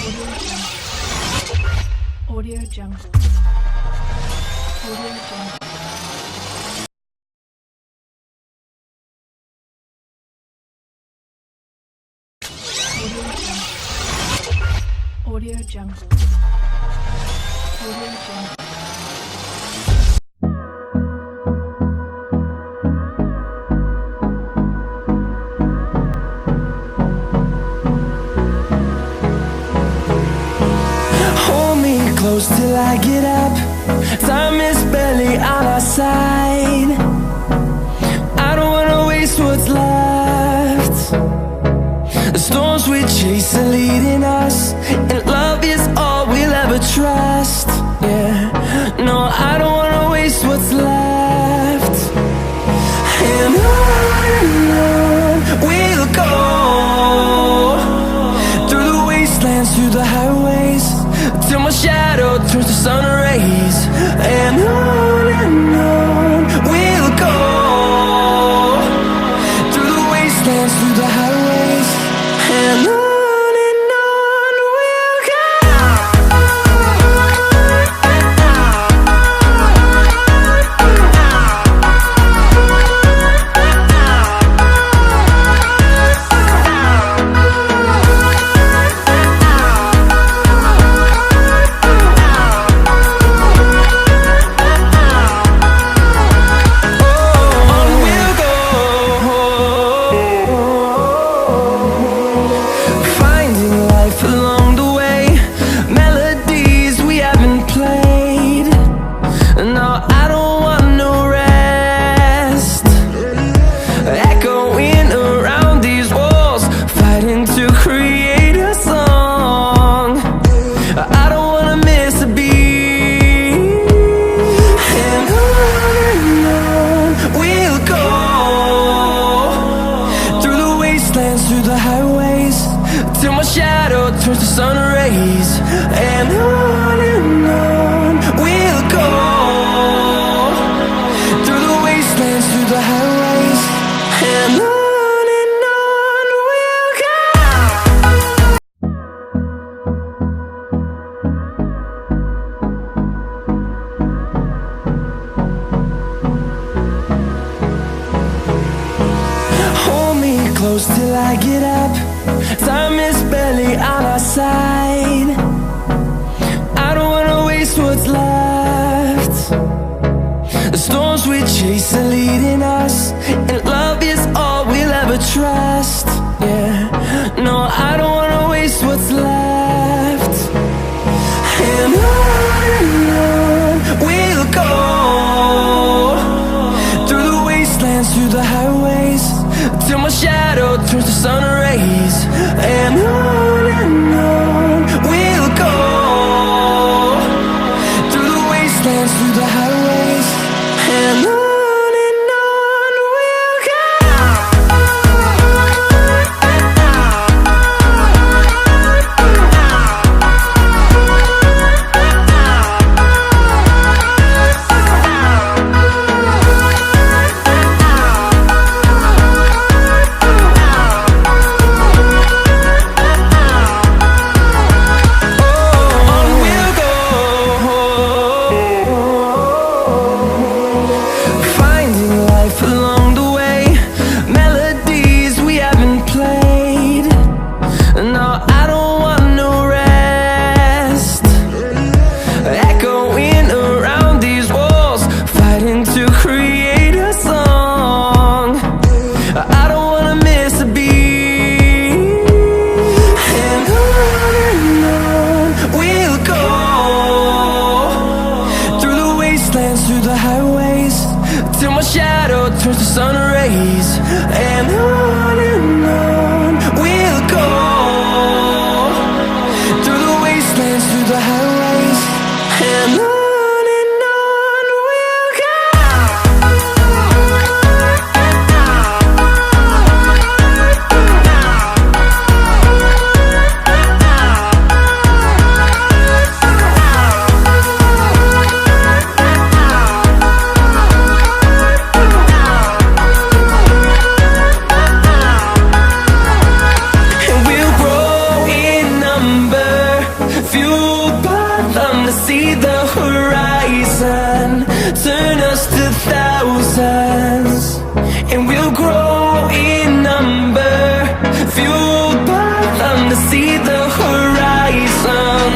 Audio Jungle. Audio Jungle. Audio Jungle. Audio Jungle. Hold me close till I get up. Time is barely on our side. I don't wanna waste what's left. The storms we chase are leading us, and love is all we'll ever trust. Yeah, no, I don't wanna waste what's left. And on we'll go, through the wastelands, through the highways, till my shadow turns to sun rays. And on we'll go, through the wastelands, through the highways, and on we'll go. Through the highways, till my shadow turns to sun rays. And on we'll go, through the wastelands, through the highways, and on we'll go. Hold me close till I get up. Time is barely on our side. I don't wanna waste what's left. The storms we chase are leading us, and love is all we'll ever trust. Yeah, no, I don't wanna waste what's left. And on we'll go, through the wastelands, through the highways, till my shadow turns to sun rays. And on we'll go, through the wastelands, through the highways, and on we'll go. Through the highways, till my shadow turns to sun rays. And on we'll go, through the wastelands, through the highways, and on we'll go. And we'll grow in number, see the horizon, turn us to thousands, and we'll grow in number, fueled by them. To see the horizon,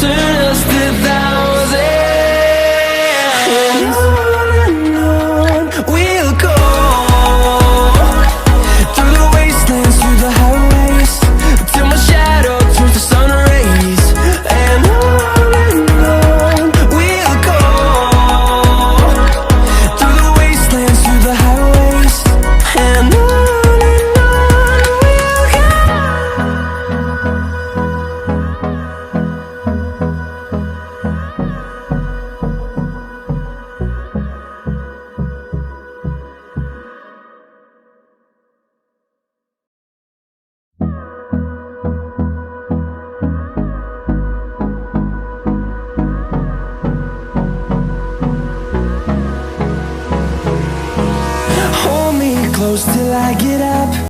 turn us to thousands, and on we'll go, through the wastelands, through the highways, till my shadow turns to sun rays. And on we'll go, through the wastelands, through the highways, and on we'll go. Hold me close till I get up.